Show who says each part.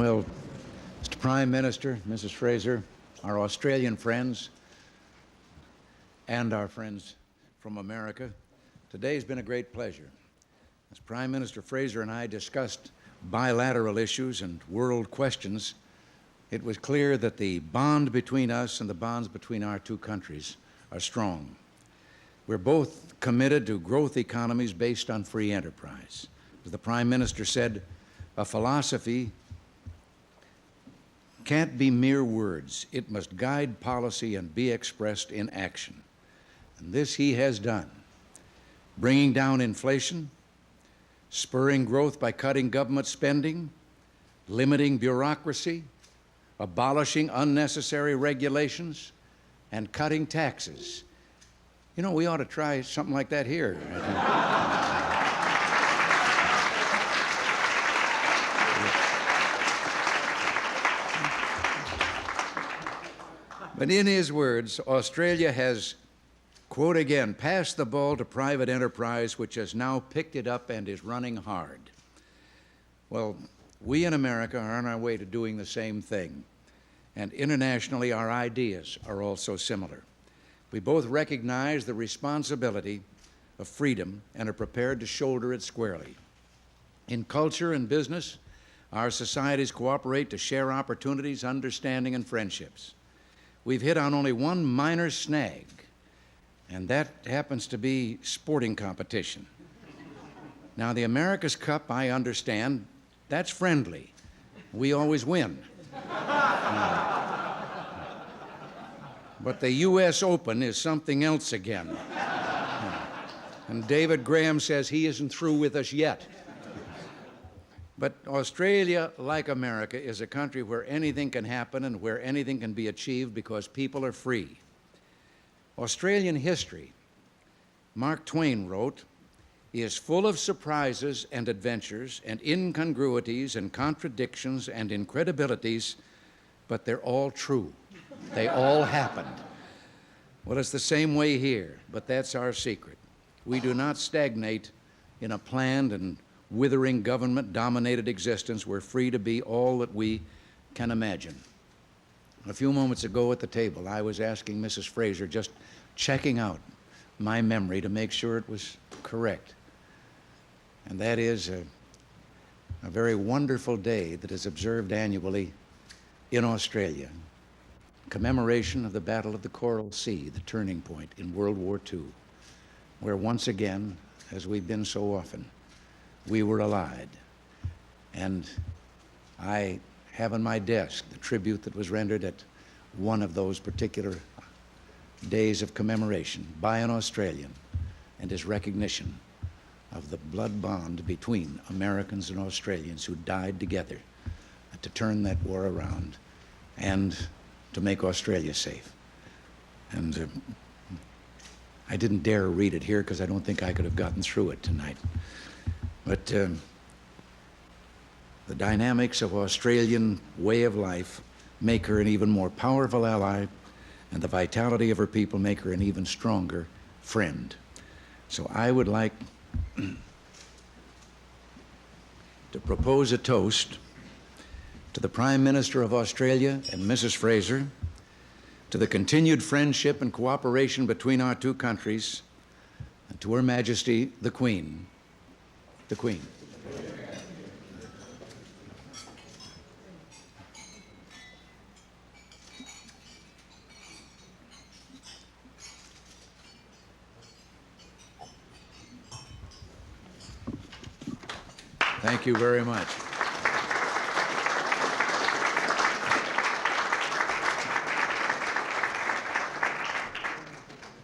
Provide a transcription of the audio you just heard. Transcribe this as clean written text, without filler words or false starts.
Speaker 1: Well, Mr. Prime Minister, Mrs. Fraser, our Australian friends, and our friends from America, today's been a great pleasure. As Prime Minister Fraser and I discussed bilateral issues and world questions, it was clear that the bond between us and the bonds between our two countries are strong. We're both committed to growth economies based on free enterprise. As the Prime Minister said, a philosophy can't be mere words. It must guide policy and be expressed in action. And this he has done, bringing down inflation, spurring growth by cutting government spending, limiting bureaucracy, abolishing unnecessary regulations, and cutting taxes. You know, we ought to try something like that here. But in his words, Australia has, quote again, passed the ball to private enterprise, which has now picked it up and is running hard. Well, we in America are on our way to doing the same thing. And internationally, our ideas are also similar. We both recognize the responsibility of freedom and are prepared to shoulder it squarely. In culture and business, our societies cooperate to share opportunities, understanding, and friendships. We've hit on only one minor snag, and that happens to be sporting competition. Now, the America's Cup, I understand, that's friendly. We always win. But the U.S. Open is something else again. And David Graham says he isn't through with us yet. But Australia, like America, is a country where anything can happen and where anything can be achieved because people are free. Australian history, Mark Twain wrote, is full of surprises and adventures and incongruities and contradictions and incredibilities, but they're all true. They all happened. Well, it's the same way here, but that's our secret. We do not stagnate in a planned and withering government-dominated existence. We're free to be all that we can imagine. A few moments ago at the table, I was asking Mrs. Fraser, just checking out my memory to make sure it was correct. And that is a very wonderful day that is observed annually in Australia. Commemoration of the Battle of the Coral Sea, the turning point in World War II, where once again, as we've been so often, we were allied. And I have on my desk the tribute that was rendered at one of those particular days of commemoration by an Australian, and his recognition of the blood bond between Americans and Australians who died together to turn that war around and to make Australia safe. And I didn't dare read it here because I don't think I could have gotten through it tonight. But the dynamics of Australian way of life make her an even more powerful ally, and the vitality of her people make her an even stronger friend. So I would like to propose a toast to the Prime Minister of Australia and Mrs. Fraser, to the continued friendship and cooperation between our two countries, and to Her Majesty, the Queen. The Queen. Thank you very much.